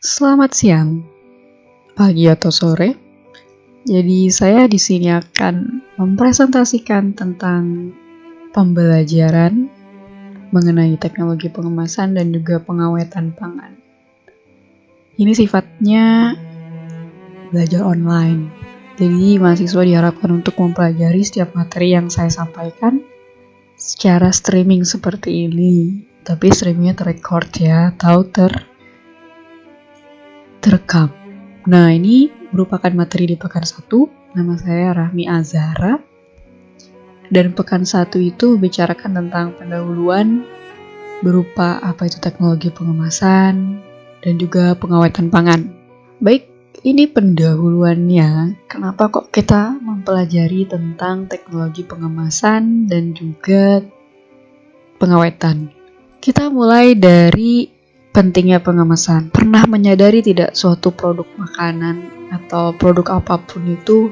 Selamat siang, pagi atau sore. Jadi saya di sini akan mempresentasikan tentang pembelajaran mengenai teknologi pengemasan dan juga pengawetan pangan. Ini sifatnya belajar online. Jadi mahasiswa diharapkan untuk mempelajari setiap materi yang saya sampaikan secara streaming seperti ini. Tapi streamingnya terrecord ya, atau terekam. Nah, ini merupakan materi di pekan 1. Nama saya Rahmi Azhara. Dan pekan 1 itu bicarakan tentang pendahuluan berupa apa itu teknologi pengemasan dan juga pengawetan pangan. Baik, ini pendahuluannya. Kenapa kok kita mempelajari tentang teknologi pengemasan dan juga pengawetan? Kita mulai dari pentingnya pengemasan. Pernah menyadari tidak suatu produk makanan atau produk apapun itu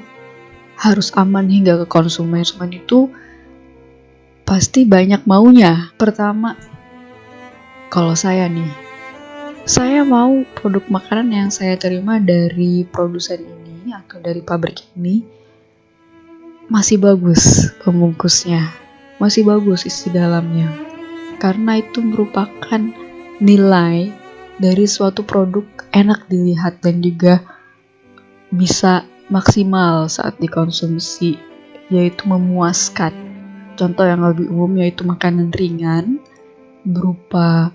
harus aman hingga ke konsumen. Konsumen itu pasti banyak maunya. Pertama, kalau saya mau produk makanan yang saya terima dari produsen ini atau dari pabrik ini masih bagus pembungkusnya, masih bagus isi dalamnya. Karena itu merupakan nilai dari suatu produk enak dilihat dan juga bisa maksimal saat dikonsumsi, yaitu memuaskan. Contoh yang lebih umum yaitu makanan ringan berupa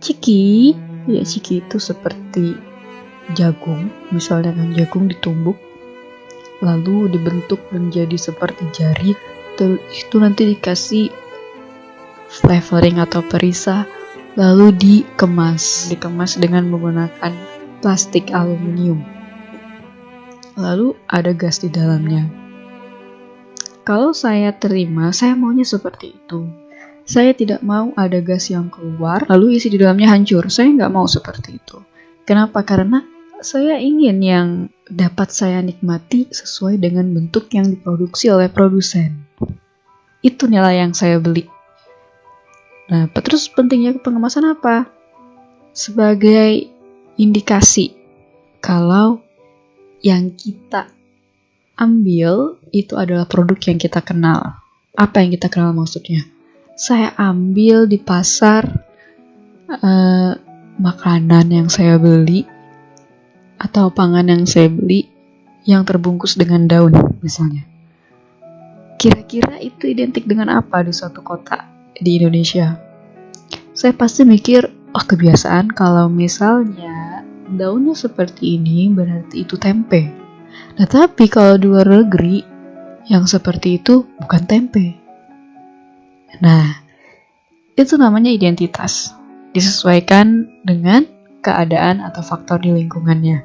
ciki. Ya, ciki itu seperti jagung, misalnya kan jagung ditumbuk lalu dibentuk menjadi seperti jari, itu nanti dikasih flavoring atau perisa, lalu dikemas dengan menggunakan plastik aluminium. Lalu ada gas di dalamnya. Kalau saya terima, saya maunya seperti itu. Saya tidak mau ada gas yang keluar, lalu isi di dalamnya hancur. Saya nggak mau seperti itu. Kenapa? Karena saya ingin yang dapat saya nikmati sesuai dengan bentuk yang diproduksi oleh produsen. Itu nilai yang saya beli. Nah, terus pentingnya pengemasan apa? Sebagai indikasi kalau yang kita ambil itu adalah produk yang kita kenal. Apa yang kita kenal maksudnya? Saya ambil di pasar makanan yang saya beli atau pangan yang saya beli yang terbungkus dengan daun misalnya. Kira-kira itu identik dengan apa di suatu kota di Indonesia? Saya pasti mikir, kebiasaan kalau misalnya daunnya seperti ini berarti itu tempe. Nah, tapi kalau di luar negeri yang seperti itu bukan tempe. Nah, itu namanya identitas. Disesuaikan dengan keadaan atau faktor di lingkungannya.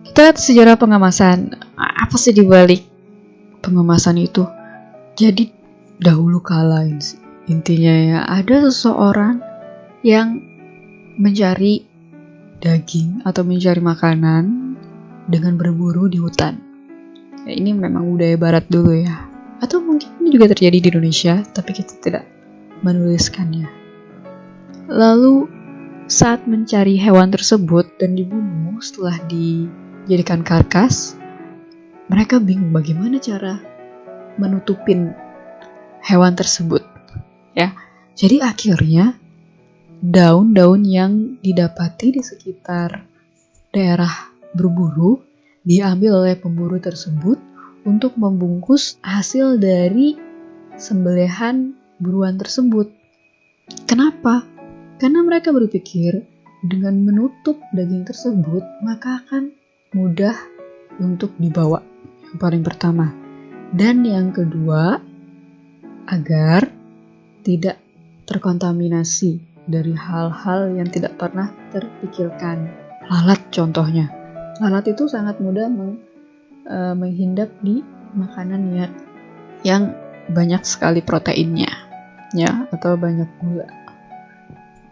Kita lihat sejarah pengemasan. Apa sih dibalik pengemasan itu? Jadi dahulu kala intinya ya, ada seseorang yang mencari daging atau mencari makanan dengan berburu di hutan. Ya, ini memang budaya barat dulu ya. Atau mungkin ini juga terjadi di Indonesia, tapi kita tidak menuliskannya. Lalu saat mencari hewan tersebut dan dibunuh setelah dijadikan karkas, mereka bingung bagaimana cara menutupin hewan tersebut. Ya, jadi akhirnya daun-daun yang didapati di sekitar daerah berburu diambil oleh pemburu tersebut untuk membungkus hasil dari sembelihan buruan tersebut. Kenapa? Karena mereka berpikir dengan menutup daging tersebut maka akan mudah untuk dibawa. Yang paling pertama. Dan yang kedua, agar tidak terkontaminasi dari hal-hal yang tidak pernah terpikirkan. Lalat contohnya. Lalat itu sangat mudah menghinggap di makanan yang banyak sekali proteinnya, ya, atau banyak gula.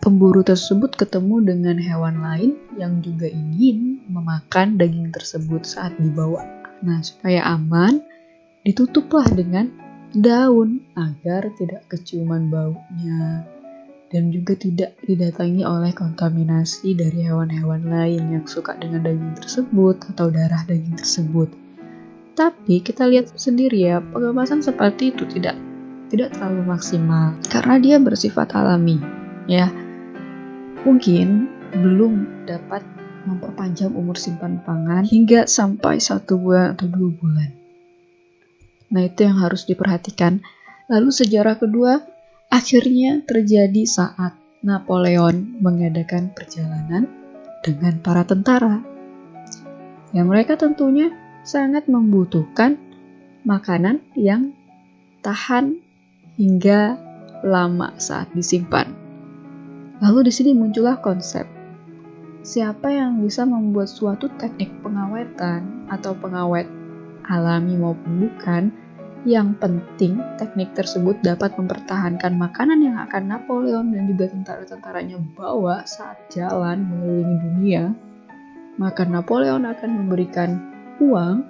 Pemburu tersebut ketemu dengan hewan lain yang juga ingin memakan daging tersebut saat dibawa. Nah, supaya aman, ditutuplah dengan daun agar tidak keciuman baunya. dan juga tidak didatangi oleh kontaminasi dari hewan-hewan lain yang suka dengan daging tersebut atau darah daging tersebut. Tapi kita lihat sendiri ya, pengemasan seperti itu tidak terlalu maksimal karena dia bersifat alami ya. Mungkin belum dapat memperpanjang umur simpan pangan hingga sampai 1 bulan atau 2 bulan. Nah, itu yang harus diperhatikan. Lalu sejarah kedua akhirnya terjadi saat Napoleon mengadakan perjalanan dengan para tentara. Ya, mereka tentunya sangat membutuhkan makanan yang tahan hingga lama saat disimpan. Lalu di sini muncullah konsep, siapa yang bisa membuat suatu teknik pengawetan atau pengawet alami maupun bukan, yang penting teknik tersebut dapat mempertahankan makanan yang akan Napoleon dan juga tentara-tentaranya bawa saat jalan mengelilingi dunia. Maka Napoleon akan memberikan uang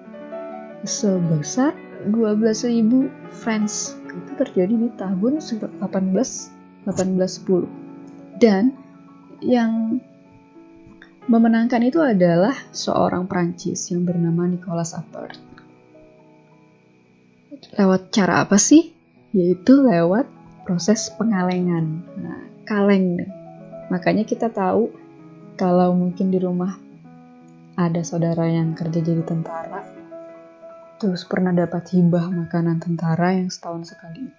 sebesar 12.000 francs. Itu terjadi di tahun 1810. Dan yang memenangkan itu adalah seorang Prancis yang bernama Nicolas Appert. Lewat cara apa sih? Yaitu lewat proses pengalengan. Nah, kaleng. Makanya kita tahu kalau mungkin di rumah ada saudara yang kerja jadi tentara, terus pernah dapat hibah makanan tentara yang setahun sekali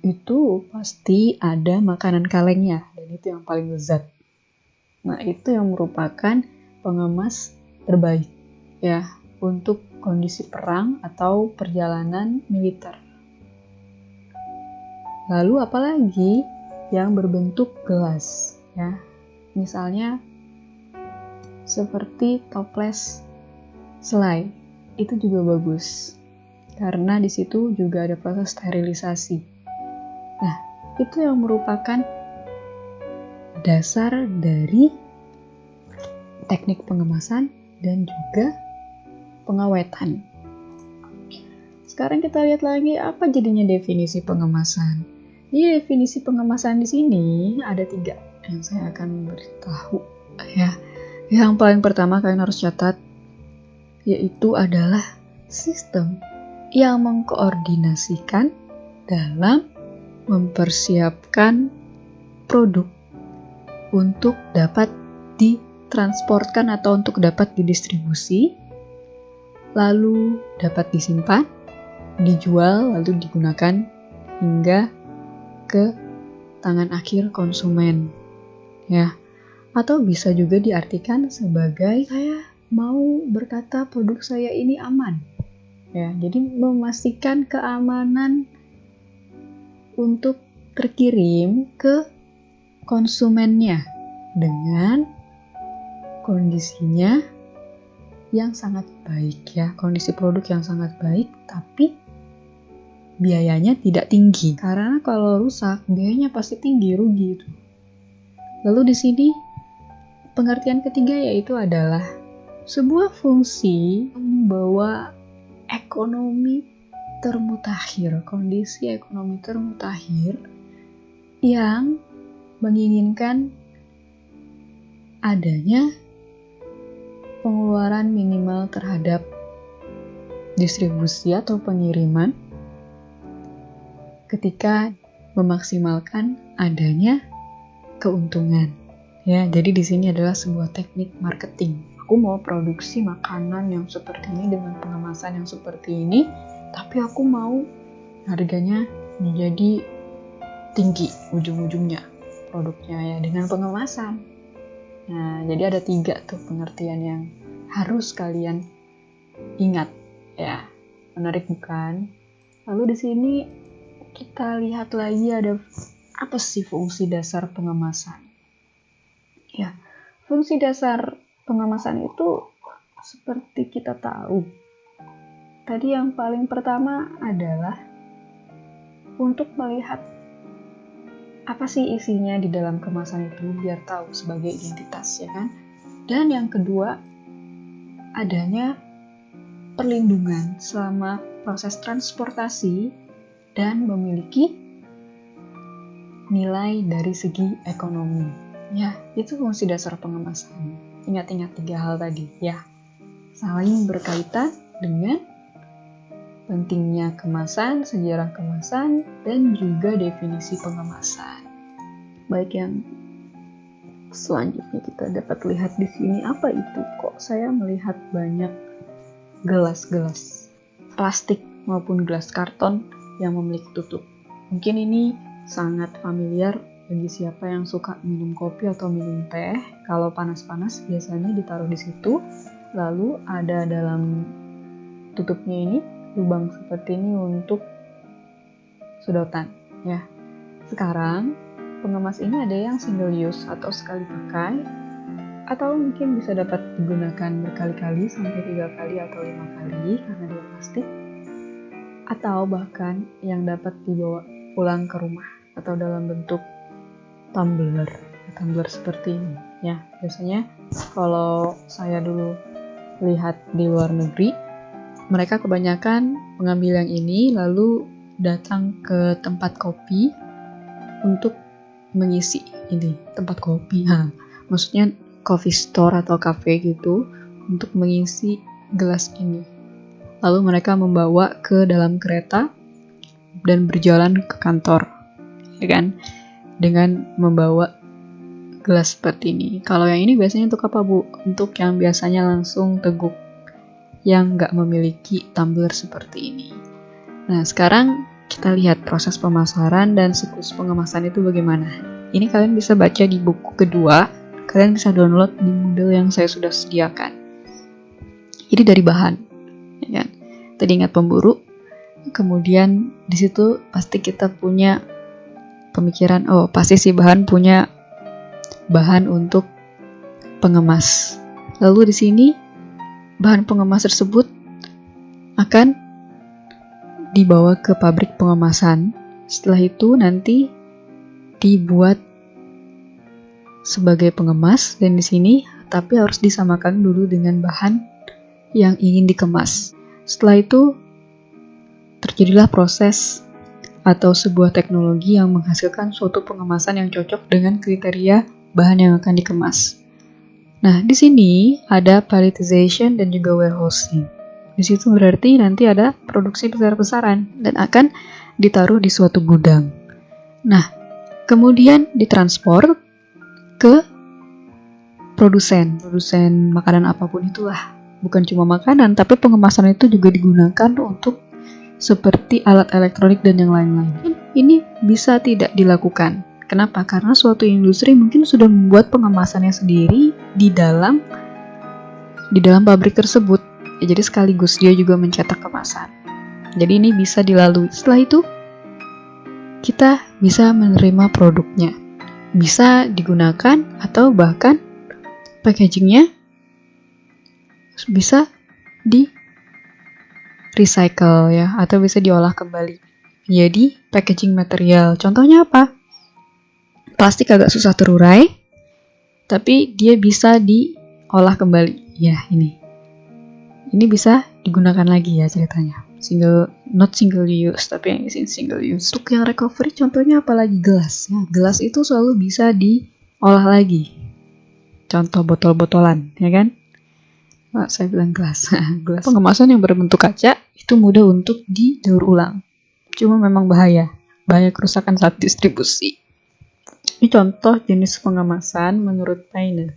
itu pasti ada makanan kalengnya, dan itu yang paling lezat. Nah, itu yang merupakan pengemas terbaik ya untuk kondisi perang atau perjalanan militer. Lalu apalagi yang berbentuk gelas ya. Misalnya seperti toples selai. Itu juga bagus. Karena di situ juga ada proses sterilisasi. Nah, itu yang merupakan dasar dari teknik pengemasan dan juga pengawetan. Sekarang kita lihat lagi apa jadinya definisi pengemasan. Jadi definisi pengemasan di sini ada 3 yang saya akan beritahu ya. Yang paling pertama kalian harus catat, yaitu adalah sistem yang mengkoordinasikan dalam mempersiapkan produk untuk dapat ditransportkan atau untuk dapat didistribusi, lalu dapat disimpan, dijual, lalu digunakan hingga ke tangan akhir konsumen ya. Atau bisa juga diartikan sebagai saya mau berkata produk saya ini aman ya. Jadi memastikan keamanan untuk terkirim ke konsumennya dengan kondisinya yang sangat baik ya, kondisi produk yang sangat baik, tapi biayanya tidak tinggi. Karena kalau rusak biayanya pasti tinggi, rugi itu. Lalu di sini pengertian ketiga yaitu adalah sebuah fungsi membawa ekonomi termutakhir, kondisi ekonomi termutakhir yang menginginkan adanya pengeluaran minimal terhadap distribusi atau pengiriman ketika memaksimalkan adanya keuntungan. Ya, jadi di sini adalah sebuah teknik marketing. Aku mau produksi makanan yang seperti ini dengan pengemasan yang seperti ini, tapi aku mau harganya menjadi tinggi ujung-ujungnya produknya ya dengan pengemasan. Nah, jadi ada 3 tuh pengertian yang harus kalian ingat ya. Menarik bukan? Lalu di sini kita lihat lagi ada apa sih fungsi dasar pengemasan? Ya, fungsi dasar pengemasan itu seperti kita tahu. Tadi yang paling pertama adalah untuk melihat apa sih isinya di dalam kemasan itu biar tahu sebagai identitas ya kan. Dan yang kedua adanya perlindungan selama proses transportasi dan memiliki nilai dari segi ekonomi. Ya, itu fungsi dasar pengemasan. Ingat-ingat 3 hal tadi, ya. Saling berkaitan dengan pentingnya kemasan, sejarah kemasan, dan juga definisi pengemasan. Baik, yang selanjutnya kita dapat lihat di sini, apa itu? Kok saya melihat banyak gelas-gelas plastik maupun gelas karton yang memiliki tutup? Mungkin ini sangat familiar bagi siapa yang suka minum kopi atau minum teh. Kalau panas-panas biasanya ditaruh di situ, lalu ada dalam tutupnya ini lubang seperti ini untuk sedotan, ya. Sekarang pengemas ini ada yang single use atau sekali pakai, atau mungkin bisa dapat digunakan berkali-kali sampai 3 kali atau 5 kali karena dia plastik, atau bahkan yang dapat dibawa pulang ke rumah atau dalam bentuk tumbler seperti ini, ya. Biasanya kalau saya dulu lihat di luar negeri, mereka kebanyakan mengambil yang ini lalu datang ke tempat kopi untuk mengisi ini tempat kopi. Maksudnya coffee store atau cafe gitu, untuk mengisi gelas ini. Lalu mereka membawa ke dalam kereta dan berjalan ke kantor, ya kan? Dengan membawa gelas seperti ini. Kalau yang ini biasanya untuk apa, Bu? Untuk yang biasanya langsung teguk, yang nggak memiliki tumbler seperti ini. Nah, sekarang kita lihat proses pemasaran dan siklus pengemasan itu bagaimana. Ini kalian bisa baca di buku kedua. Kalian bisa download di Moodle yang saya sudah sediakan. Ini dari bahan, ya kan? Tadi ingat pemburu. Kemudian di situ pasti kita punya pemikiran, pasti si bahan punya bahan untuk pengemas. Lalu di sini bahan pengemas tersebut akan dibawa ke pabrik pengemasan. Setelah itu nanti dibuat sebagai pengemas, dan di sini tapi harus disamakan dulu dengan bahan yang ingin dikemas. Setelah itu terjadilah proses atau sebuah teknologi yang menghasilkan suatu pengemasan yang cocok dengan kriteria bahan yang akan dikemas. Nah, di sini ada palletization dan juga warehousing. Di situ berarti nanti ada produksi besar-besaran dan akan ditaruh di suatu gudang. Nah, kemudian ditransport ke produsen makanan apapun itulah. Bukan cuma makanan, tapi pengemasan itu juga digunakan untuk seperti alat elektronik dan yang lain-lain. Ini bisa tidak dilakukan. Kenapa? Karena suatu industri mungkin sudah membuat pengemasannya sendiri di dalam pabrik tersebut. Ya, jadi sekaligus dia juga mencetak kemasan. Jadi ini bisa dilalui. Setelah itu kita bisa menerima produknya. Bisa digunakan atau bahkan packagingnya bisa di recycle, ya, atau bisa diolah kembali jadi packaging material. Contohnya apa? Plastik agak susah terurai, tapi dia bisa diolah kembali. Ya, ini bisa digunakan lagi ya ceritanya. Not single use, tapi yang ini single use. Untuk yang recovery contohnya apalagi gelas. Ya, gelas itu selalu bisa diolah lagi. Contoh botol-botolan, ya kan? Saya bilang gelas. Gelas pengemasan yang berbentuk kaca itu mudah untuk didaur ulang. Cuma memang bahaya kerusakan saat distribusi. Ini contoh jenis pengemasan menurut Paine.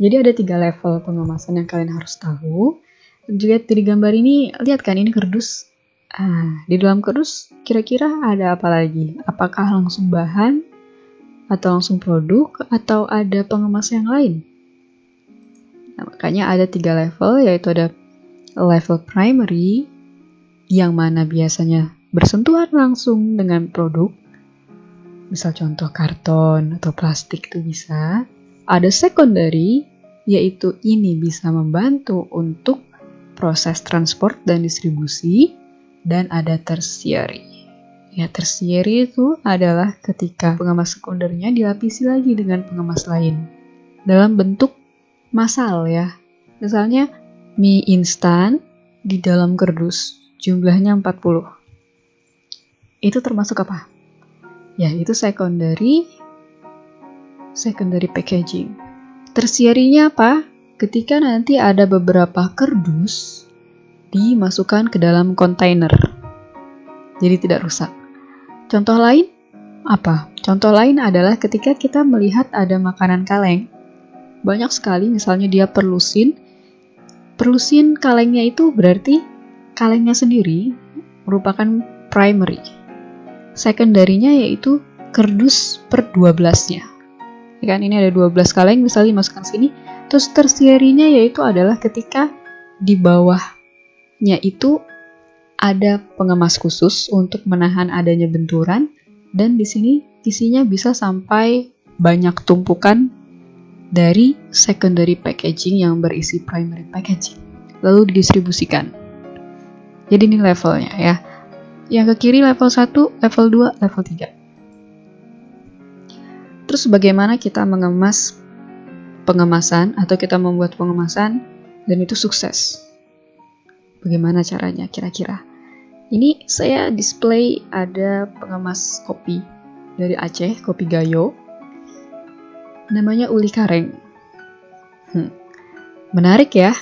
Jadi ada 3 level pengemasan yang kalian harus tahu. Juga di gambar ini, lihat kan ini kardus. Di dalam kardus kira-kira ada apa lagi? Apakah langsung bahan atau langsung produk atau ada pengemas yang lain? Nah, makanya ada 3 level, yaitu ada level primary yang mana biasanya bersentuhan langsung dengan produk. Misal contoh karton atau plastik itu bisa. Ada secondary, yaitu ini bisa membantu untuk proses transport dan distribusi. Dan ada tertiary. Ya, tertiary itu adalah ketika pengemas sekundernya dilapisi lagi dengan pengemas lain dalam bentuk massal, ya. Misalnya mie instan di dalam kardus jumlahnya 40. Itu termasuk apa? Yaitu secondary packaging. Tersierinya apa? Ketika nanti ada beberapa kardus dimasukkan ke dalam kontainer. Jadi tidak rusak. Contoh lain apa? Contoh lain adalah ketika kita melihat ada makanan kaleng. Banyak sekali, misalnya dia perlusin. Perlusin kalengnya itu berarti kalengnya sendiri merupakan primary. Secondary-nya yaitu kardus per 12-nya. Kan ini ada 12 kaleng misalnya dimasukkan sini. Terus tersierinya yaitu adalah ketika di bawahnya itu ada pengemas khusus untuk menahan adanya benturan, dan di sini isinya bisa sampai banyak tumpukan dari secondary packaging yang berisi primary packaging, lalu didistribusikan. Jadi ini levelnya ya. Yang ke kiri level 1, level 2, level 3. Terus bagaimana kita mengemas pengemasan atau kita membuat pengemasan dan itu sukses? Bagaimana caranya kira-kira? Ini saya display ada pengemas kopi dari Aceh, kopi Gayo. Namanya Uli Kareng. Menarik ya?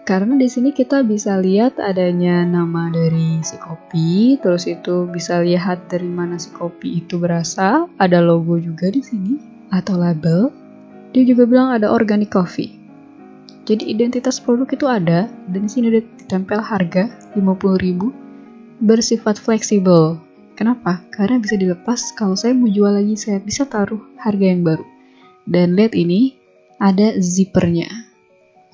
Karena di sini kita bisa lihat adanya nama dari si kopi, terus itu bisa lihat dari mana si kopi itu berasal, ada logo juga di sini atau label. Dia juga bilang ada organic coffee. Jadi identitas produk itu ada, dan di sini udah ditempel harga 50.000, bersifat fleksibel. Kenapa? Karena bisa dilepas, kalau saya mau jual lagi saya bisa taruh harga yang baru. Dan lihat ini ada zippernya,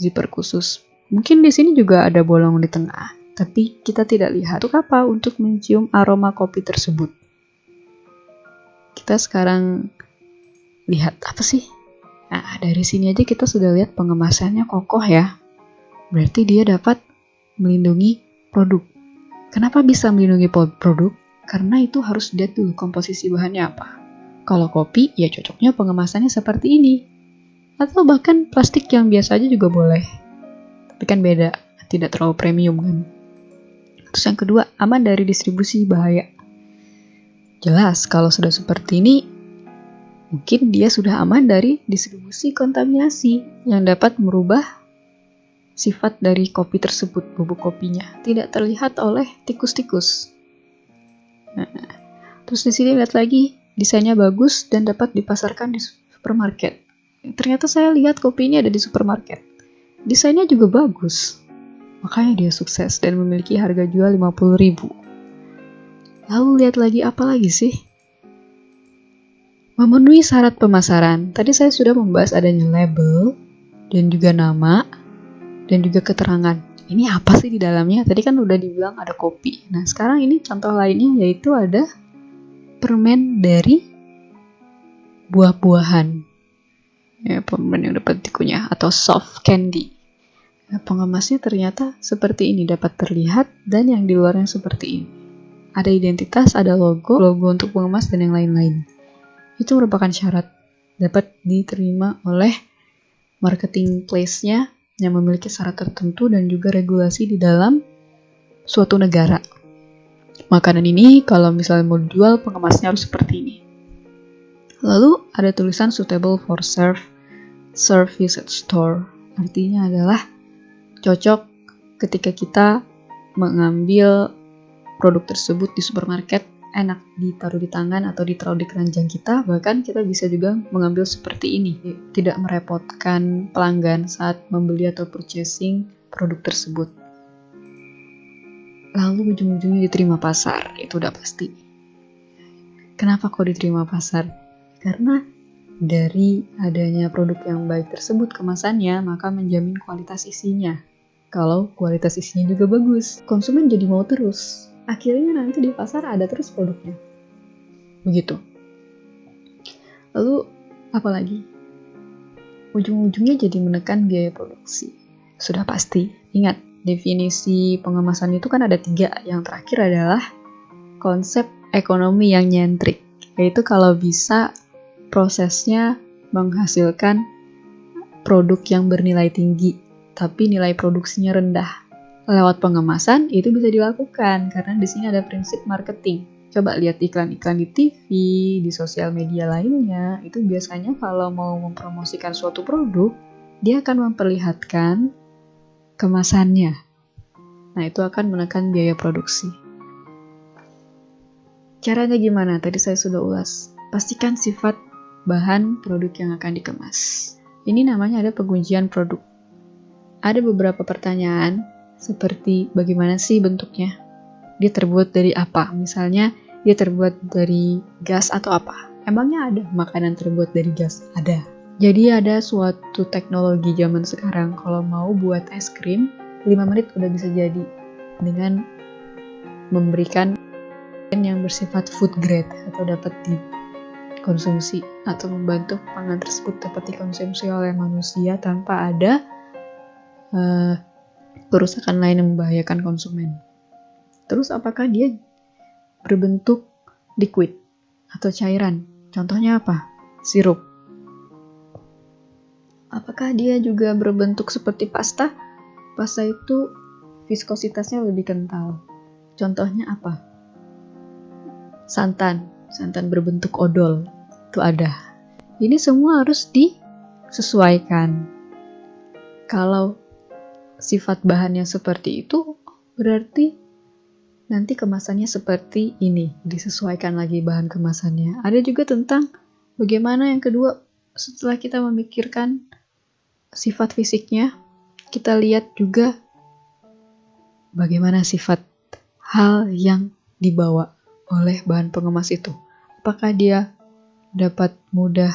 zipper khusus. Mungkin di sini juga ada bolong di tengah, tapi kita tidak lihat. Untuk apa? Untuk mencium aroma kopi tersebut. Kita sekarang lihat apa sih? Nah, dari sini aja kita sudah lihat pengemasannya kokoh ya. Berarti dia dapat melindungi produk. Kenapa bisa melindungi produk? Karena itu harus lihat dulu komposisi bahannya apa. Kalau kopi, ya cocoknya pengemasannya seperti ini. Atau bahkan plastik yang biasa aja juga boleh. Tapi kan beda, tidak terlalu premium kan. Terus yang kedua, aman dari distribusi bahaya. Jelas, kalau sudah seperti ini, mungkin dia sudah aman dari distribusi kontaminasi yang dapat merubah sifat dari kopi tersebut, bubuk kopinya. Tidak terlihat oleh tikus-tikus. Nah, terus di sini lihat lagi, desainnya bagus dan dapat dipasarkan di supermarket. Ternyata saya lihat kopi ini ada di supermarket. Desainnya juga bagus, makanya dia sukses dan memiliki harga jual 50.000. Lalu lihat lagi apa lagi sih? Memenuhi syarat pemasaran. Tadi saya sudah membahas adanya label dan juga nama dan juga keterangan. Ini apa sih di dalamnya? Tadi kan udah dibilang ada kopi. Nah sekarang ini contoh lainnya yaitu ada permen dari buah-buahan. Ya, permen yang dapat dikunyah atau soft candy. Nah, pengemasnya ternyata seperti ini, dapat terlihat, dan yang di luarnya seperti ini. Ada identitas, ada logo untuk pengemas dan yang lain-lain. Itu merupakan syarat dapat diterima oleh marketing place-nya yang memiliki syarat tertentu dan juga regulasi di dalam suatu negara. Makanan ini kalau misalnya mau dijual, pengemasnya harus seperti ini. Lalu ada tulisan suitable for service at store. Artinya adalah cocok ketika kita mengambil produk tersebut di supermarket, enak ditaruh di tangan atau ditaruh di keranjang kita. Bahkan kita bisa juga mengambil seperti ini, tidak merepotkan pelanggan saat membeli atau purchasing produk tersebut. Lalu ujung-ujungnya diterima pasar, itu udah pasti. Kenapa kok diterima pasar? Karena dari adanya produk yang baik tersebut kemasannya, maka menjamin kualitas isinya. Kalau kualitas isinya juga bagus, konsumen jadi mau terus. Akhirnya nanti di pasar ada terus produknya. Begitu. Lalu apa lagi? Ujung-ujungnya jadi menekan biaya produksi. Sudah pasti. Ingat, definisi pengemasan itu kan ada 3. Yang terakhir adalah konsep ekonomi yang nyentrik. Yaitu kalau bisa prosesnya menghasilkan produk yang bernilai tinggi, tapi nilai produksinya rendah. Lewat pengemasan itu bisa dilakukan karena di sini ada prinsip marketing. Coba lihat iklan-iklan di TV, di sosial media lainnya, itu biasanya kalau mau mempromosikan suatu produk, dia akan memperlihatkan kemasannya. Nah, itu akan menekan biaya produksi. Caranya gimana? Tadi saya sudah ulas. Pastikan sifat bahan produk yang akan dikemas. Ini namanya ada pengujian produk. Ada beberapa pertanyaan seperti bagaimana sih bentuknya? Dia terbuat dari apa? Misalnya dia terbuat dari gas atau apa? Emangnya ada makanan terbuat dari gas? Ada. Jadi ada suatu teknologi zaman sekarang kalau mau buat es krim 5 menit udah bisa jadi dengan memberikan yang bersifat food grade atau dapat dikonsumsi atau membantu pangan tersebut dapat dikonsumsi oleh manusia tanpa ada kerusakan lain yang membahayakan konsumen. Terus apakah dia berbentuk liquid atau cairan? Contohnya apa? Sirup. Apakah dia juga berbentuk seperti pasta? Pasta itu viskositasnya lebih kental. Contohnya apa? Santan berbentuk odol. Itu ada. Ini semua harus disesuaikan. Kalau sifat bahannya seperti itu, berarti nanti kemasannya seperti ini, disesuaikan lagi bahan kemasannya. Ada juga tentang bagaimana yang kedua, setelah kita memikirkan sifat fisiknya, kita lihat juga bagaimana sifat hal yang dibawa oleh bahan pengemas itu. Apakah dia dapat mudah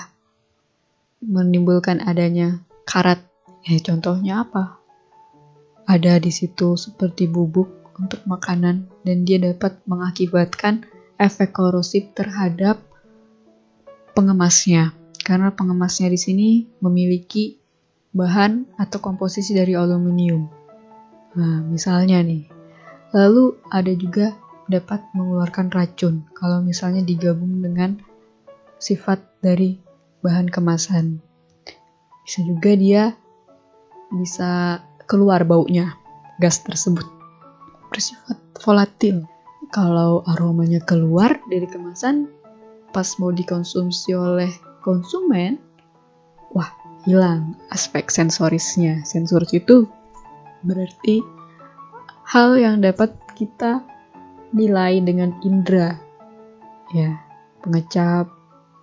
menimbulkan adanya karat? Contohnya apa? Ada di situ seperti bubuk untuk makanan dan dia dapat mengakibatkan efek korosif terhadap pengemasnya. Karena pengemasnya di sini memiliki bahan atau komposisi dari aluminium. Nah, misalnya nih. Lalu ada juga dapat mengeluarkan racun kalau misalnya digabung dengan sifat dari bahan kemasan. Bisa juga dia bisa keluar baunya, gas tersebut bersifat volatil. Kalau aromanya keluar dari kemasan pas mau dikonsumsi oleh konsumen, wah, hilang aspek sensorisnya. Sensoris itu berarti hal yang dapat kita nilai dengan indera, ya, pengecap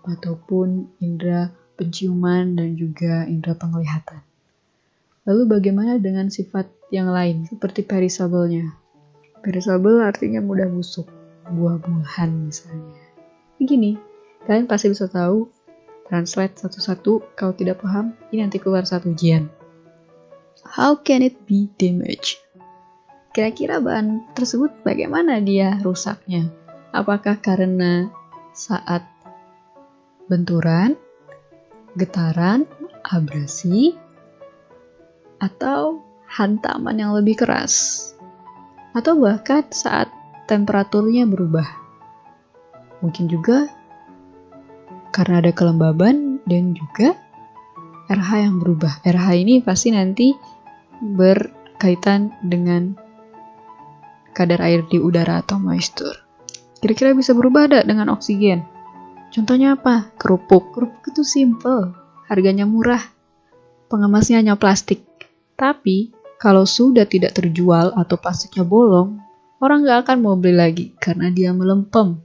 ataupun indera penciuman dan juga indera penglihatan. Lalu bagaimana dengan sifat yang lain seperti perishable-nya? Perishable artinya mudah busuk, buah-buahan misalnya. Begini, kalian pasti bisa tahu, translate satu-satu, kalau tidak paham, ini nanti keluar satu ujian. How can it be damaged? Kira-kira bahan tersebut bagaimana dia rusaknya? Apakah karena saat benturan, getaran, abrasi, atau hantaman yang lebih keras? Atau bahkan saat temperaturnya berubah? Mungkin juga karena ada kelembaban dan juga RH yang berubah. RH ini pasti nanti berkaitan dengan kadar air di udara atau moisture. Kira-kira bisa berubah ada dengan oksigen? Contohnya apa? Kerupuk. Kerupuk itu simple, harganya murah, pengemasnya hanya plastik. Tapi kalau sudah tidak terjual atau plastiknya bolong, orang gak akan mau beli lagi karena dia melempem.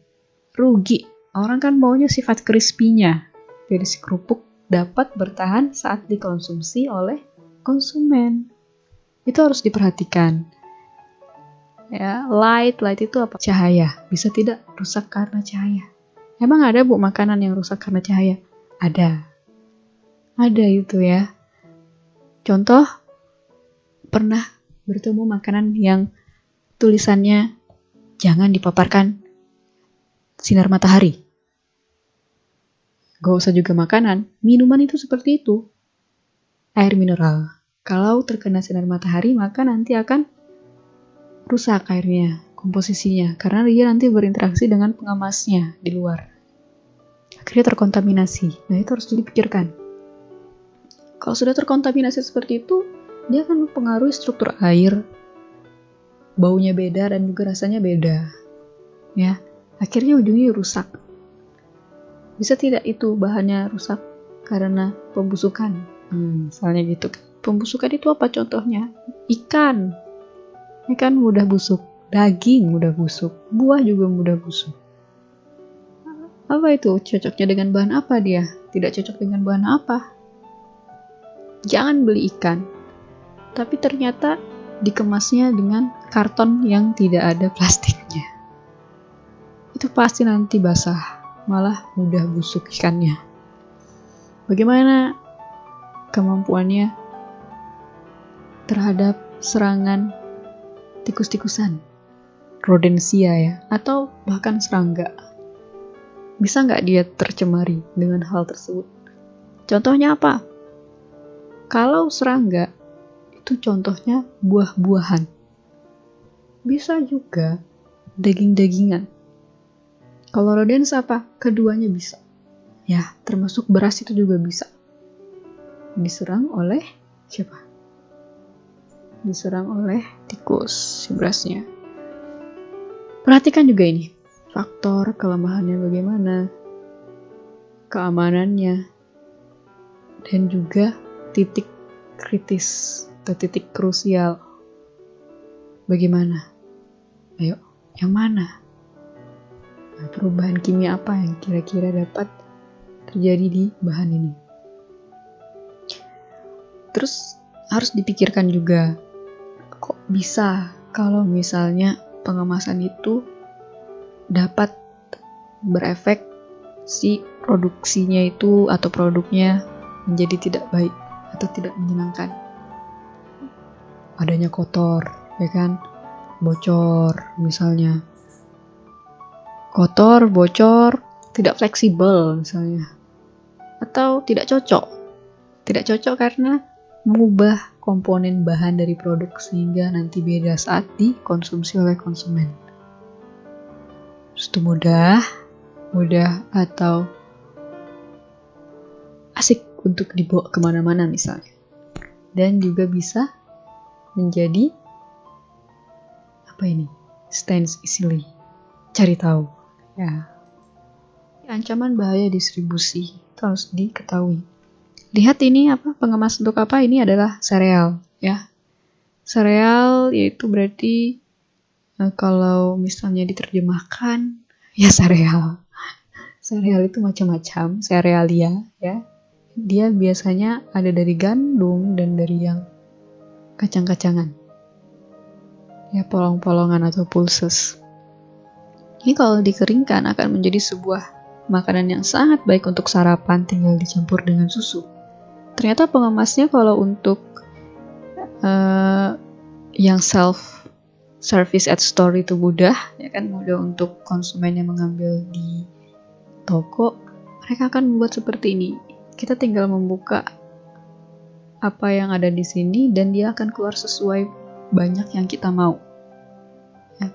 Rugi. Orang kan maunya sifat crispy-nya. Jadi si kerupuk dapat bertahan saat dikonsumsi oleh konsumen. Itu harus diperhatikan. Ya, light itu apa? Cahaya. Bisa tidak rusak karena cahaya. Emang ada Bu makanan yang rusak karena cahaya? Ada itu ya. Contoh, pernah bertemu makanan yang tulisannya jangan dipaparkan sinar matahari. Gak usah juga makanan, minuman itu seperti itu. Air mineral. Kalau terkena sinar matahari maka nanti akan rusak airnya, komposisinya, karena dia nanti berinteraksi dengan pengemasnya di luar. Akhirnya terkontaminasi. Nah, itu harus dipikirkan. Kalau sudah terkontaminasi seperti itu, dia akan mempengaruhi struktur air, baunya beda dan juga rasanya beda. Ya, akhirnya ujungnya rusak. Bisa tidak itu bahannya rusak karena pembusukan? Misalnya gitu. Pembusukan itu apa contohnya? Ikan mudah busuk, daging mudah busuk, buah juga mudah busuk. Apa itu? Cocoknya dengan bahan apa dia? Tidak cocok dengan bahan apa? Jangan beli ikan, tapi ternyata dikemasnya dengan karton yang tidak ada plastiknya. Itu pasti nanti basah, malah mudah busuk ikannya. Bagaimana kemampuannya terhadap serangan tikus-tikusan, rodensia ya, atau bahkan serangga? Bisa nggak dia tercemari dengan hal tersebut? Contohnya apa? Kalau serangga, itu contohnya buah-buahan. Bisa juga daging-dagingan. Kalau rodens apa? Keduanya bisa. Ya, termasuk beras itu juga bisa. Diserang oleh siapa? Diserang oleh tikus, si berasnya. Perhatikan juga ini. Faktor kelemahannya bagaimana, keamanannya, dan juga titik kritis atau titik krusial. Bagaimana? Ayo, yang mana? Nah, perubahan kimia apa yang kira-kira dapat terjadi di bahan ini? Terus harus dipikirkan juga, kok bisa kalau misalnya pengemasan itu dapat berefek si produksinya itu atau produknya menjadi tidak baik atau tidak menyenangkan. Adanya kotor, ya kan? Bocor misalnya. Kotor, bocor, tidak fleksibel misalnya. Atau tidak cocok. Tidak cocok karena mengubah komponen bahan dari produk sehingga nanti beda saat dikonsumsi oleh konsumen. Itu mudah atau asik untuk dibawa kemana-mana misalnya. Dan juga bisa menjadi stains easily, cari tahu ya. Ancaman bahaya distribusi itu harus diketahui. Lihat ini pengemas untuk apa? Ini adalah sereal ya. Sereal yaitu berarti kalau misalnya diterjemahkan ya sereal. Sereal itu macam-macam, serealia ya. Dia biasanya ada dari gandum dan dari yang kacang-kacangan. Ya, polong-polongan atau pulses. Ini kalau dikeringkan akan menjadi sebuah makanan yang sangat baik untuk sarapan, tinggal dicampur dengan susu. Ternyata pengemasnya kalau untuk yang self service at store itu mudah, ya kan, mudah untuk konsumen yang mengambil di toko. Mereka akan membuat seperti ini. Kita tinggal membuka apa yang ada di sini dan dia akan keluar sesuai banyak yang kita mau. Ya.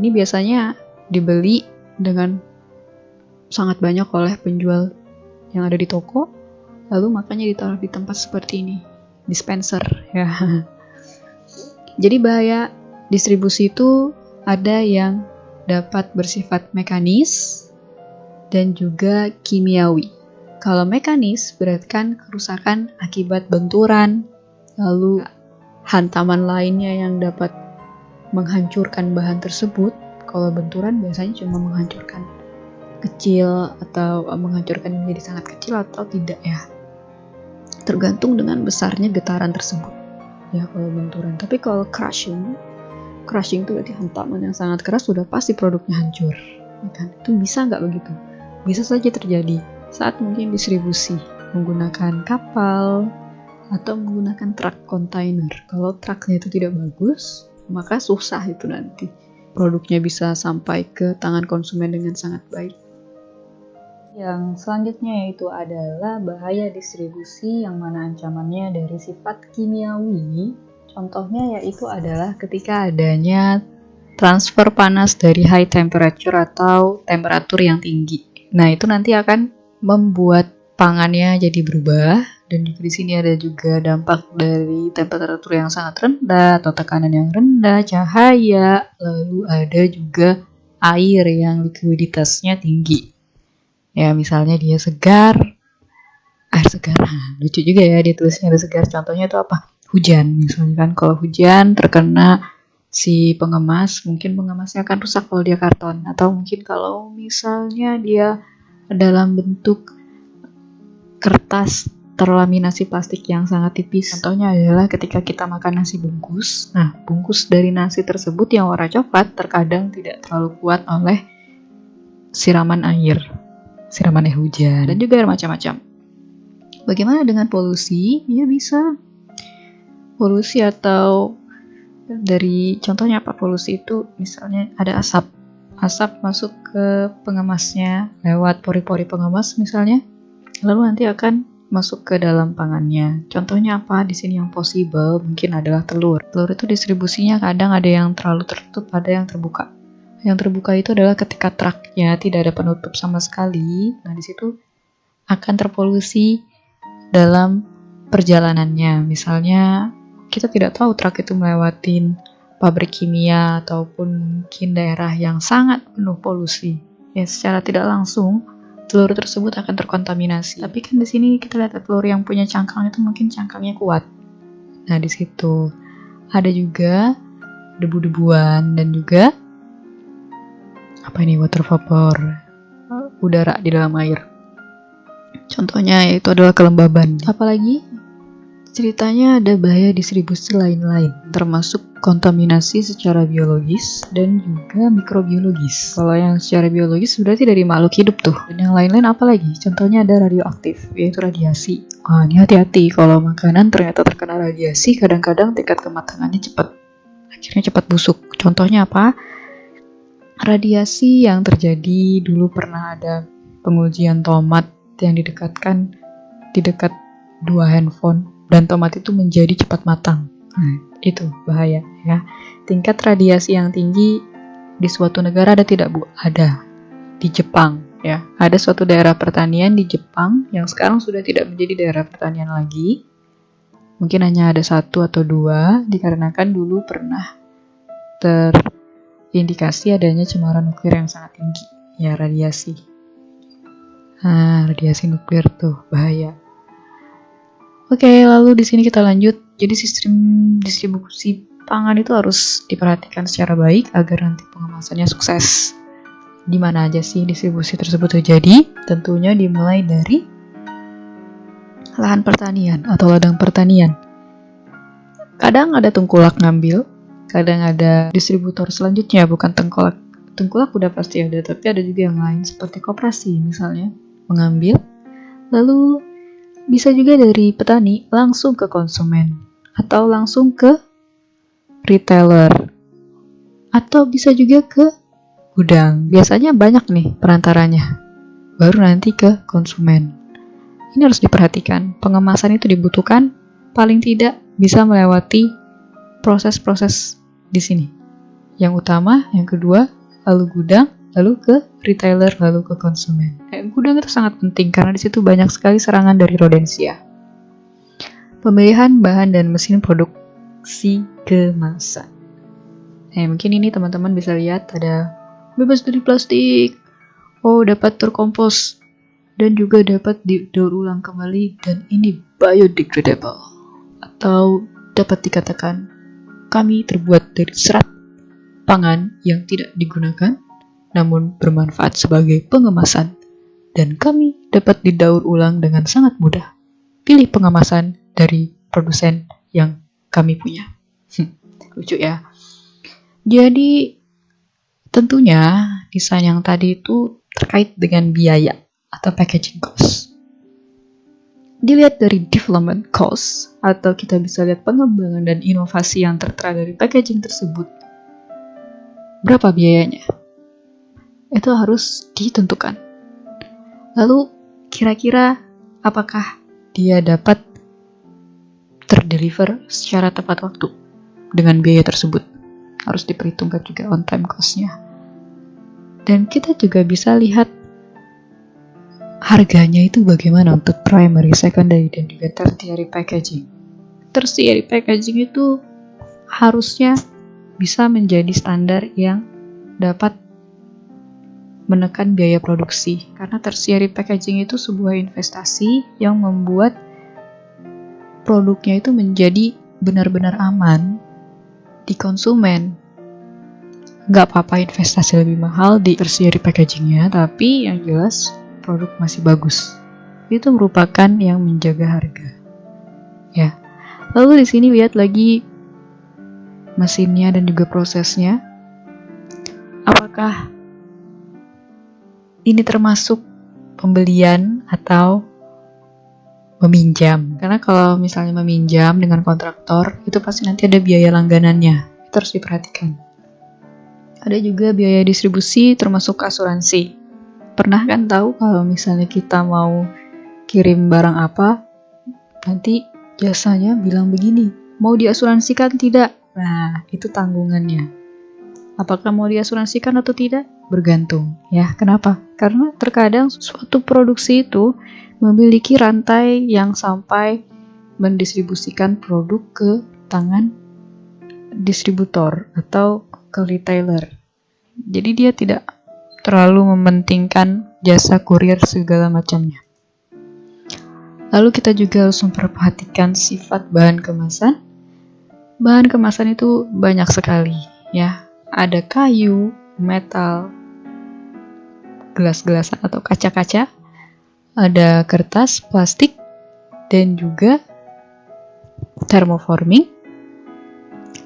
Ini biasanya dibeli dengan sangat banyak oleh penjual yang ada di toko, lalu makanya ditaruh di tempat seperti ini, dispenser ya. Jadi bahaya distribusi itu ada yang dapat bersifat mekanis dan juga kimiawi. Kalau mekanis berarti kan kerusakan akibat benturan, lalu hantaman lainnya yang dapat menghancurkan bahan tersebut. Kalau benturan biasanya cuma menghancurkan kecil atau menghancurkan menjadi sangat kecil atau tidak ya. Tergantung dengan besarnya getaran tersebut. Ya kalau benturan. Tapi kalau crushing itu berarti hantaman yang sangat keras, sudah pasti produknya hancur. Ya kan? Itu bisa nggak begitu? Bisa saja terjadi saat mungkin distribusi menggunakan kapal atau menggunakan truk kontainer. Kalau truknya itu tidak bagus, maka susah itu nanti produknya bisa sampai ke tangan konsumen dengan sangat baik. Yang selanjutnya yaitu adalah bahaya distribusi, yang mana ancamannya dari sifat kimiawi. Contohnya yaitu adalah ketika adanya transfer panas dari high temperature atau temperatur yang tinggi. Nah, itu nanti akan membuat pangannya jadi berubah, dan juga di sini ada juga dampak dari temperatur yang sangat rendah atau tekanan yang rendah, cahaya, lalu ada juga air yang likuiditasnya tinggi. Ya, misalnya dia segar, air segar. Lucu juga ya dia tulisnya air segar. Contohnya itu apa? Hujan. Misalnya kan kalau hujan terkena si pengemas, mungkin pengemasnya akan rusak kalau dia karton. Atau mungkin kalau misalnya dia dalam bentuk kertas terlaminasi plastik yang sangat tipis. Contohnya adalah ketika kita makan nasi bungkus. Nah, bungkus dari nasi tersebut yang warna coklat terkadang tidak terlalu kuat oleh siraman air hujan, dan juga air macam-macam. Bagaimana dengan polusi? Ya bisa. Polusi atau dari contohnya apa? Polusi itu misalnya ada asap. Asap masuk ke pengemasnya lewat pori-pori pengemas misalnya. Lalu nanti akan masuk ke dalam pangannya. Contohnya apa? Di sini yang possible mungkin adalah telur. Telur itu distribusinya kadang ada yang terlalu tertutup, ada yang terbuka. Yang terbuka itu adalah ketika truknya tidak ada penutup sama sekali. Nah, di situ akan terpolusi dalam perjalanannya. Misalnya kita tidak tahu truk itu melewatin pabrik kimia ataupun mungkin daerah yang sangat penuh polusi. Ya, secara tidak langsung telur tersebut akan terkontaminasi. Tapi kan di sini kita lihat telur yang punya cangkang itu mungkin cangkangnya kuat. Nah, di situ ada juga debu-debuan dan juga apa ini, water vapor, udara di dalam air. Contohnya yaitu adalah kelembaban. Apalagi ceritanya ada bahaya distribusi lain-lain, termasuk kontaminasi secara biologis dan juga mikrobiologis. Kalau yang secara biologis berarti dari makhluk hidup tuh. Dan yang lain-lain apa lagi? Contohnya ada radioaktif, yaitu radiasi. Ini hati-hati kalau makanan ternyata terkena radiasi, kadang-kadang tingkat kematangannya cepat. Akhirnya cepat busuk. Contohnya apa? Radiasi yang terjadi dulu pernah ada pengujian tomat yang didekatkan di dekat 2 handphone dan tomat itu menjadi cepat matang. Itu bahaya ya. Tingkat radiasi yang tinggi di suatu negara ada tidak, Bu? Ada. Di Jepang ya. Ada suatu daerah pertanian di Jepang yang sekarang sudah tidak menjadi daerah pertanian lagi. Mungkin hanya ada 1 atau 2 dikarenakan dulu pernah terindikasi adanya cemaran nuklir yang sangat tinggi. Ya, radiasi. Radiasi nuklir tuh bahaya. Oke, lalu di sini kita lanjut. Jadi sistem distribusi pangan itu harus diperhatikan secara baik agar nanti pengemasannya sukses. Di mana aja sih distribusi tersebut terjadi? Tentunya dimulai dari lahan pertanian atau ladang pertanian. Kadang ada tengkulak ngambil, kadang ada distributor selanjutnya, bukan tengkulak. Tengkulak udah pasti ada, tapi ada juga yang lain seperti koperasi misalnya, mengambil, lalu bisa juga dari petani langsung ke konsumen, atau langsung ke retailer, atau bisa juga ke gudang. Biasanya banyak nih perantaranya, baru nanti ke konsumen. Ini harus diperhatikan, pengemasan itu dibutuhkan, paling tidak bisa melewati proses-proses di sini. Yang utama, yang kedua, lalu gudang, lalu ke retailer, lalu ke konsumen. Gudang itu sangat penting karena di situ banyak sekali serangan dari rodensia. Pemilihan bahan dan mesin produksi kemasan. Mungkin ini teman-teman bisa lihat ada bebas dari plastik, dapat terkompos, dan juga dapat didaur ulang kembali, dan ini biodegradable. Atau dapat dikatakan kami terbuat dari serat pangan yang tidak digunakan, namun bermanfaat sebagai pengemasan, dan kami dapat didaur ulang dengan sangat mudah. Pilih pengemasan dari produsen yang kami punya. Lucu ya. Jadi tentunya desain yang tadi itu terkait dengan biaya atau packaging cost. Dilihat dari development cost, atau kita bisa lihat pengembangan dan inovasi yang tertera dari packaging tersebut. Berapa biayanya? Itu harus ditentukan. Lalu kira-kira apakah dia dapat terdeliver secara tepat waktu dengan biaya tersebut? Harus diperhitungkan juga on time cost-nya. Dan kita juga bisa lihat harganya itu bagaimana untuk primary, secondary, dan juga tertiary packaging. Tertiary packaging itu harusnya bisa menjadi standar yang dapat menekan biaya produksi. Karena tertiary packaging itu sebuah investasi yang membuat produknya itu menjadi benar-benar aman di konsumen. Nggak apa-apa investasi lebih mahal di tertiary packagingnya, tapi yang jelas produk masih bagus. Itu merupakan yang menjaga harga. Ya. Lalu di sini lihat lagi mesinnya dan juga prosesnya. Apakah ini termasuk pembelian atau meminjam? Karena kalau misalnya meminjam dengan kontraktor, itu pasti nanti ada biaya langganannya. Itu harus diperhatikan. Ada juga biaya distribusi termasuk asuransi. Pernah kan tahu kalau misalnya kita mau kirim barang apa, nanti jasanya bilang begini, mau diasuransikan tidak? Nah, itu tanggungannya. Apakah mau diasuransikan atau tidak? Bergantung. Ya, kenapa? Karena terkadang suatu produksi itu memiliki rantai yang sampai mendistribusikan produk ke tangan distributor atau ke retailer. Jadi dia tidak terlalu mementingkan jasa kurir segala macamnya. Lalu kita juga harus memperhatikan sifat bahan kemasan. Bahan kemasan itu banyak sekali, ya. Ada kayu, metal, gelas-gelasan atau kaca-kaca, ada kertas, plastik, dan juga thermoforming.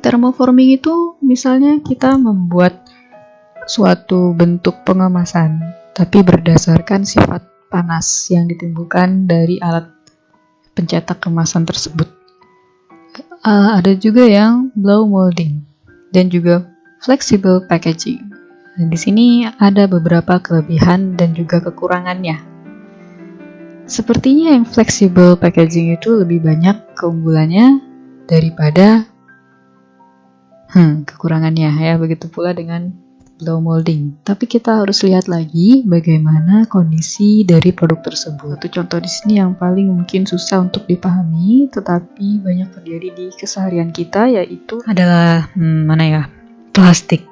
Thermoforming itu misalnya kita membuat suatu bentuk pengemasan, tapi berdasarkan sifat panas yang ditimbulkan dari alat pencetak kemasan tersebut. Ada juga yang blow molding dan juga flexible packaging. Nah, di sini ada beberapa kelebihan dan juga kekurangannya. Sepertinya yang flexible packaging itu lebih banyak keunggulannya daripada kekurangannya, ya. Begitu pula dengan blow molding. Tapi kita harus lihat lagi bagaimana kondisi dari produk tersebut. Itu contoh di sini yang paling mungkin susah untuk dipahami, tetapi banyak terjadi di keseharian kita, yaitu adalah plastik.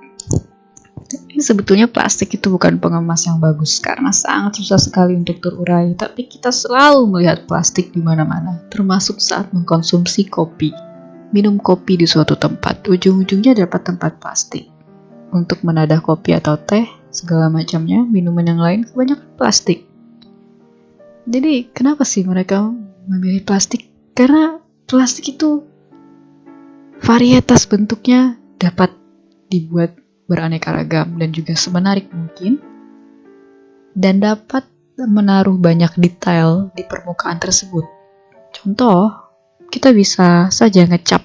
Ini sebetulnya plastik itu bukan pengemas yang bagus karena sangat susah sekali untuk terurai, tapi kita selalu melihat plastik di mana-mana, termasuk saat mengkonsumsi kopi. Minum kopi di suatu tempat, ujung-ujungnya dapat tempat plastik. Untuk menadah kopi atau teh, segala macamnya, minuman yang lain kebanyakan plastik. Jadi, kenapa sih mereka memilih plastik? Karena plastik itu varietas bentuknya dapat dibuat beraneka ragam dan juga semenarik mungkin, dan dapat menaruh banyak detail di permukaan tersebut. Contoh, kita bisa saja ngecap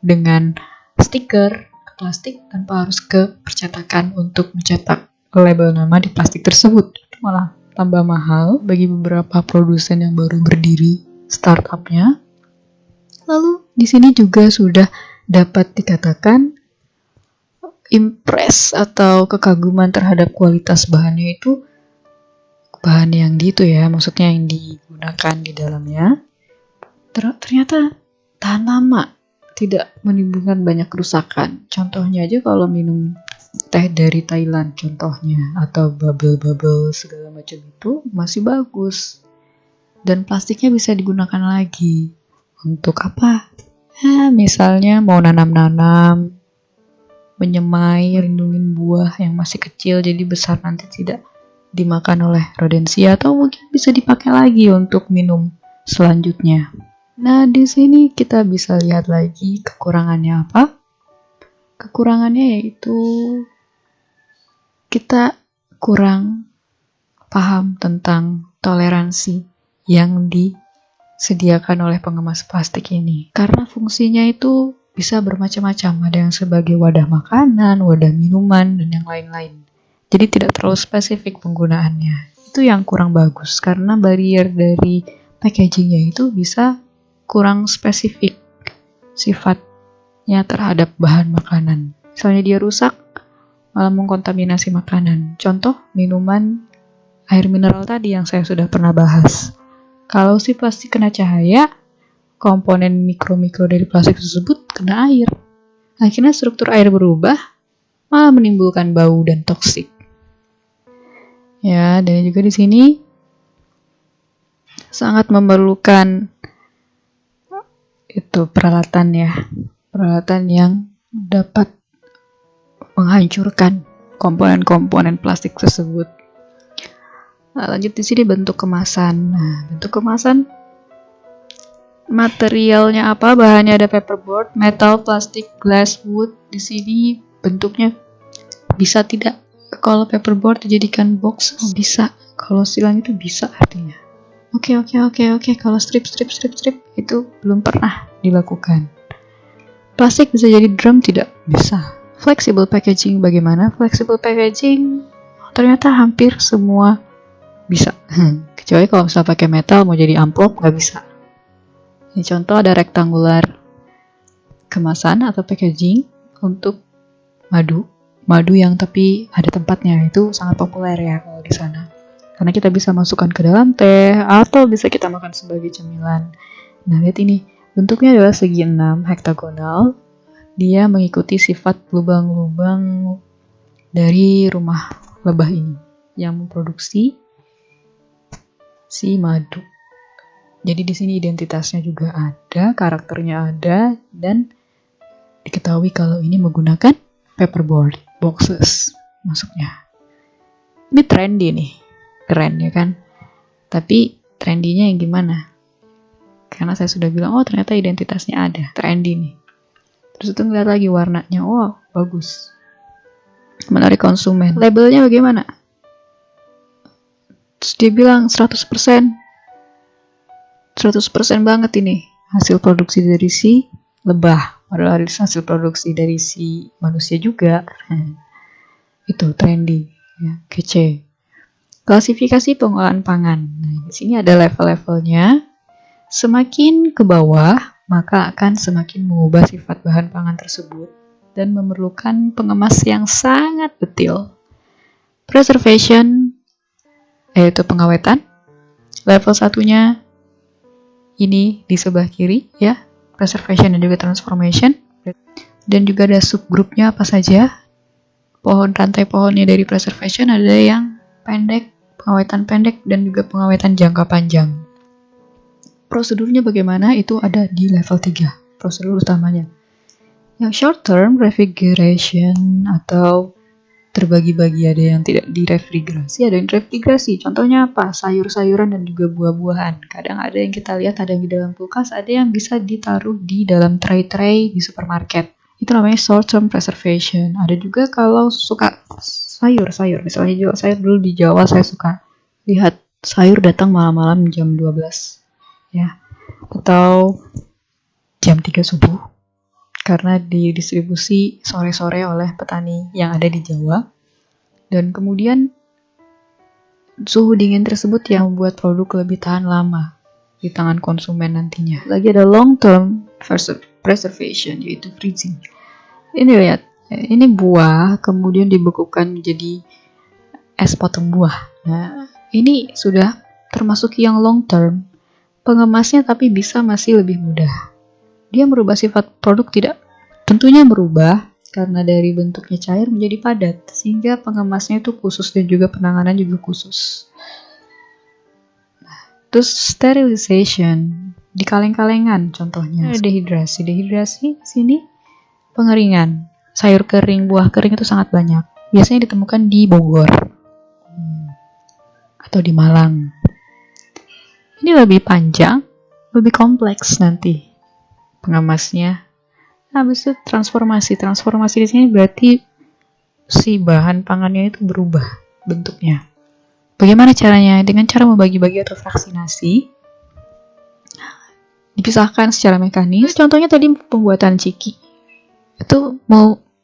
dengan stiker ke plastik tanpa harus ke percetakan untuk mencetak label nama di plastik tersebut. Malah tambah mahal bagi beberapa produsen yang baru berdiri startupnya. Lalu di sini juga sudah dapat dikatakan impress atau kekaguman terhadap kualitas bahannya itu bahan yang maksudnya yang digunakan di dalamnya ternyata tahan lama, tidak menimbulkan banyak kerusakan. Contohnya aja kalau minum teh dari Thailand contohnya, atau bubble segala macam itu masih bagus dan plastiknya bisa digunakan lagi. Untuk apa? Misalnya mau nanam-nanam, menyemai, lindungin buah yang masih kecil jadi besar nanti tidak dimakan oleh rodensia, atau mungkin bisa dipakai lagi untuk minum selanjutnya. Nah, di sini kita bisa lihat lagi kekurangannya apa? Kekurangannya yaitu kita kurang paham tentang toleransi yang disediakan oleh pengemas plastik ini. Karena fungsinya itu bisa bermacam-macam, ada yang sebagai wadah makanan, wadah minuman, dan yang lain-lain. Jadi tidak terlalu spesifik penggunaannya. Itu yang kurang bagus, karena barrier dari packagingnya itu bisa kurang spesifik sifatnya terhadap bahan makanan. Misalnya dia rusak, malah mengkontaminasi makanan. Contoh, minuman air mineral tadi yang saya sudah pernah bahas. Kalau si plastik kena cahaya, komponen mikro-mikro dari plastik tersebut kena air. Akhirnya struktur air berubah, malah menimbulkan bau dan toksik. Ya, dan juga di sini sangat memerlukan itu peralatan ya. Peralatan yang dapat menghancurkan komponen-komponen plastik tersebut. Nah, lanjut di sini bentuk kemasan. Nah, bentuk kemasan materialnya apa? Bahannya ada paperboard, metal, plastik, glass, wood. Di sini bentuknya bisa tidak? Kalau paperboard dijadikan box bisa. Kalau silang itu bisa artinya. Oke. Kalau strip itu belum pernah dilakukan. Plastik bisa jadi drum tidak? Bisa. Flexible packaging bagaimana? Flexible packaging ternyata hampir semua bisa. Kecuali kalau misalnya pakai metal mau jadi amplop nggak bisa. Ini contoh ada rectangular kemasan atau packaging untuk madu yang tapi ada tempatnya, itu sangat populer ya kalau di sana. Karena kita bisa masukkan ke dalam teh atau bisa kita makan sebagai cemilan. Nah, lihat ini. Bentuknya adalah segi 6 hektagonal. Dia mengikuti sifat lubang-lubang dari rumah lebah ini yang memproduksi si madu. Jadi di sini identitasnya juga ada, karakternya ada, dan diketahui kalau ini menggunakan paperboard boxes masuknya. Ini trendy nih, keren ya kan? Tapi trendinya yang gimana? Karena saya sudah bilang, oh ternyata identitasnya ada, trendy nih. Terus itu ngeliat lagi warnanya, wow bagus, menarik konsumen. Labelnya bagaimana? Terus dia bilang 100% banget ini hasil produksi dari si lebah, padahal hasil produksi dari si manusia juga. Itu trendy, ya, kece. Klasifikasi pengolahan pangan. Nah, di sini ada level-levelnya. Semakin ke bawah, maka akan semakin mengubah sifat bahan pangan tersebut dan memerlukan pengemas yang sangat detail. Preservation, yaitu pengawetan. Level satunya ini di sebelah kiri ya, preservation dan juga transformation. Dan juga ada subgrupnya apa saja. Rantai pohonnya dari preservation ada yang pendek, pengawetan pendek, dan juga pengawetan jangka panjang. Prosedurnya bagaimana? Itu ada di level 3, prosedur utamanya. Yang short term refrigeration atau terbagi-bagi, ada yang tidak direfrigerasi, ada yang refrigerasi. Contohnya apa? Sayur-sayuran dan juga buah-buahan. Kadang ada yang kita lihat ada di dalam kulkas, ada yang bisa ditaruh di dalam tray-tray di supermarket. Itu namanya short term preservation. Ada juga kalau suka sayur, misalnya jual sayur dulu di Jawa, saya suka lihat sayur datang malam-malam jam 12 ya, atau jam 3 subuh karena didistribusi sore-sore oleh petani yang ada di Jawa. Dan kemudian suhu dingin tersebut yang membuat produk lebih tahan lama di tangan konsumen nantinya. Lagi ada long term preservation, yaitu freezing. Ini lihat, ini buah kemudian dibekukan menjadi es potong buah. Nah, ini sudah termasuk yang long term. Pengemasnya tapi bisa masih lebih mudah. Dia merubah sifat produk tidak? Tentunya merubah, karena dari bentuknya cair menjadi padat, sehingga pengemasnya itu khusus dan juga penanganan juga khusus. Terus sterilization, di kaleng-kalengan contohnya. Dehidrasi sini pengeringan. Sayur kering, buah kering itu sangat banyak. Biasanya ditemukan di Bogor atau di Malang. Ini lebih panjang, lebih kompleks nanti pengemasnya. Habis itu transformasi di sini berarti si bahan pangannya itu berubah bentuknya. Bagaimana caranya? Dengan cara membagi-bagi atau fraksinasi, dipisahkan secara mekanis. Contohnya tadi pembuatan ciki, itu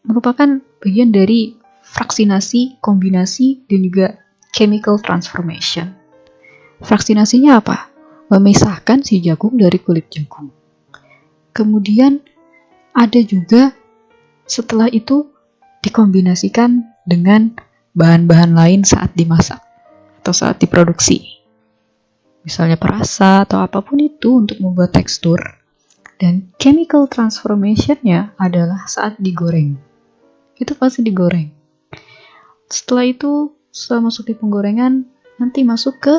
merupakan bagian dari fraksinasi, kombinasi, dan juga chemical transformation. Fraksinasinya apa? Memisahkan si jagung dari kulit jagung. Kemudian ada juga setelah itu dikombinasikan dengan bahan-bahan lain saat dimasak atau saat diproduksi. Misalnya perasa atau apapun itu untuk membuat tekstur. Dan chemical transformation-nya adalah saat digoreng. Itu pasti digoreng. Setelah itu setelah masuk di penggorengan, nanti masuk ke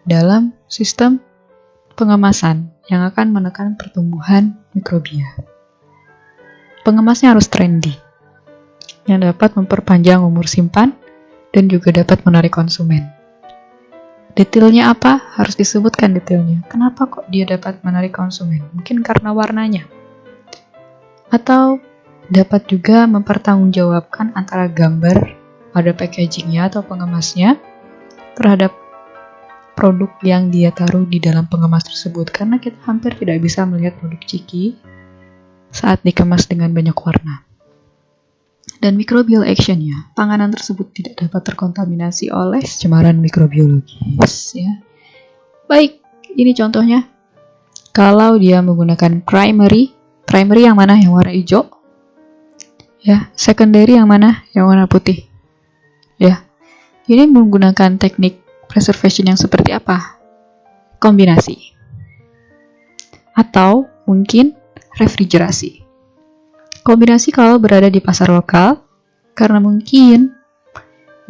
dalam sistem pengemasan yang akan menekan pertumbuhan mikrobia. Pengemasnya harus trendy, yang dapat memperpanjang umur simpan dan juga dapat menarik konsumen. Detailnya apa? Harus disebutkan detailnya. Kenapa kok dia dapat menarik konsumen? Mungkin karena warnanya. Atau dapat juga mempertanggungjawabkan antara gambar pada packagingnya atau pengemasnya terhadap produk yang dia taruh di dalam pengemas tersebut. Karena kita hampir tidak bisa melihat produk ciki saat dikemas dengan banyak warna. Dan microbial action-nya, panganan tersebut tidak dapat terkontaminasi oleh pencemaran mikrobiologis. Ya. Baik, ini contohnya. Kalau dia menggunakan primary yang mana? Yang warna hijau. Ya, secondary yang mana? Yang warna putih. Ya, ini menggunakan teknik preservation yang seperti apa? Kombinasi. Atau mungkin refrigerasi. Kombinasi kalau berada di pasar lokal, karena mungkin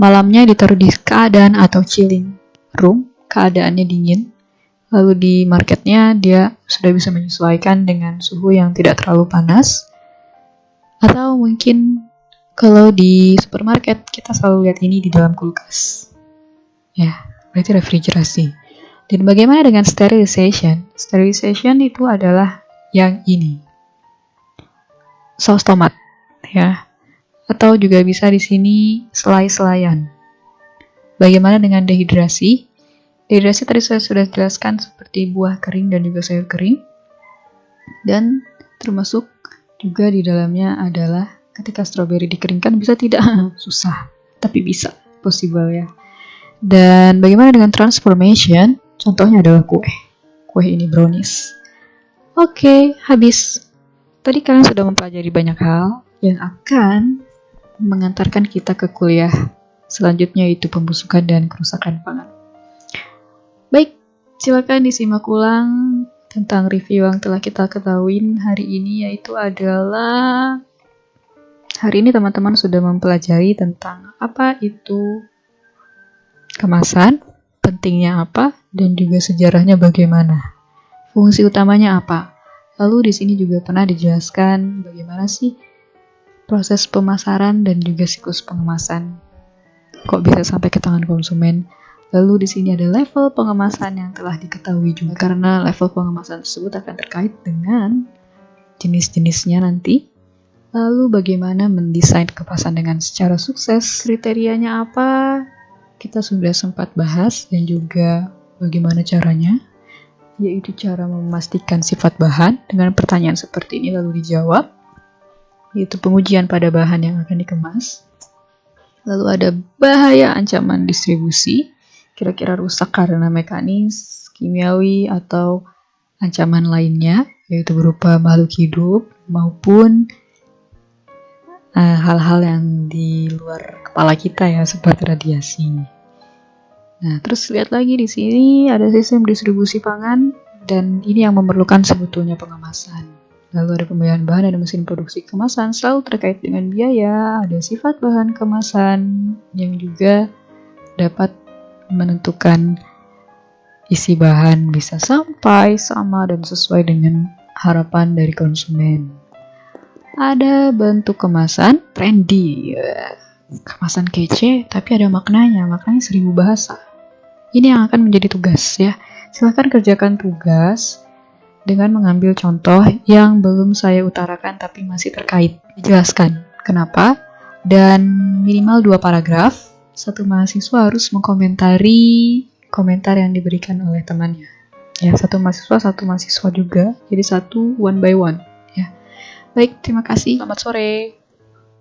malamnya ditaruh di keadaan atau chilling room, keadaannya dingin, lalu di marketnya dia sudah bisa menyesuaikan dengan suhu yang tidak terlalu panas, atau mungkin kalau di supermarket kita selalu lihat ini di dalam kulkas. Ya, berarti refrigerasi. Dan bagaimana dengan sterilization? Sterilization itu adalah yang ini. Saus tomat, ya, atau juga bisa di sini selai-selayan. Bagaimana dengan dehidrasi? Dehidrasi tadi saya sudah jelaskan seperti buah kering dan juga sayur kering, dan termasuk juga di dalamnya adalah ketika stroberi dikeringkan bisa tidak susah, tapi bisa, possible ya. Dan bagaimana dengan transformation? Contohnya adalah kue ini brownies. Oke, habis. Tadi kalian sudah mempelajari banyak hal yang akan mengantarkan kita ke kuliah selanjutnya, yaitu pembusukan dan kerusakan pangan. Baik, silakan disimak ulang tentang review yang telah kita ketahui hari ini, yaitu adalah hari ini teman-teman sudah mempelajari tentang apa itu kemasan, pentingnya apa, dan juga sejarahnya bagaimana. Fungsi utamanya apa? Lalu di sini juga pernah dijelaskan bagaimana sih proses pemasaran dan juga siklus pengemasan. Kok bisa sampai ke tangan konsumen? Lalu di sini ada level pengemasan yang telah diketahui juga, karena level pengemasan tersebut akan terkait dengan jenis-jenisnya nanti. Lalu bagaimana mendesain kemasan dengan secara sukses? Kriterianya apa? Kita sudah sempat bahas, dan juga bagaimana caranya, yaitu cara memastikan sifat bahan dengan pertanyaan seperti ini lalu dijawab, yaitu pengujian pada bahan yang akan dikemas. Lalu ada bahaya ancaman distribusi, kira-kira rusak karena mekanis, kimiawi, atau ancaman lainnya, yaitu berupa makhluk hidup maupun hal-hal yang di luar kepala kita ya, seperti radiasi. Nah, terus lihat lagi di sini ada sistem distribusi pangan, dan ini yang memerlukan sebetulnya pengemasan. Lalu ada pemilihan bahan, ada mesin produksi kemasan, selalu terkait dengan biaya, ada sifat bahan kemasan yang juga dapat menentukan isi bahan bisa sampai sama dan sesuai dengan harapan dari konsumen. Ada bentuk kemasan trendy, kemasan kece tapi ada maknanya 1000 bahasa. Ini yang akan menjadi tugas ya. Silahkan kerjakan tugas dengan mengambil contoh yang belum saya utarakan tapi masih terkait. Dijelaskan kenapa, dan minimal 2 paragraf. Satu mahasiswa harus mengkomentari komentar yang diberikan oleh temannya. Ya, satu mahasiswa juga. Jadi 1 one by one. Ya. Baik, terima kasih. Selamat sore.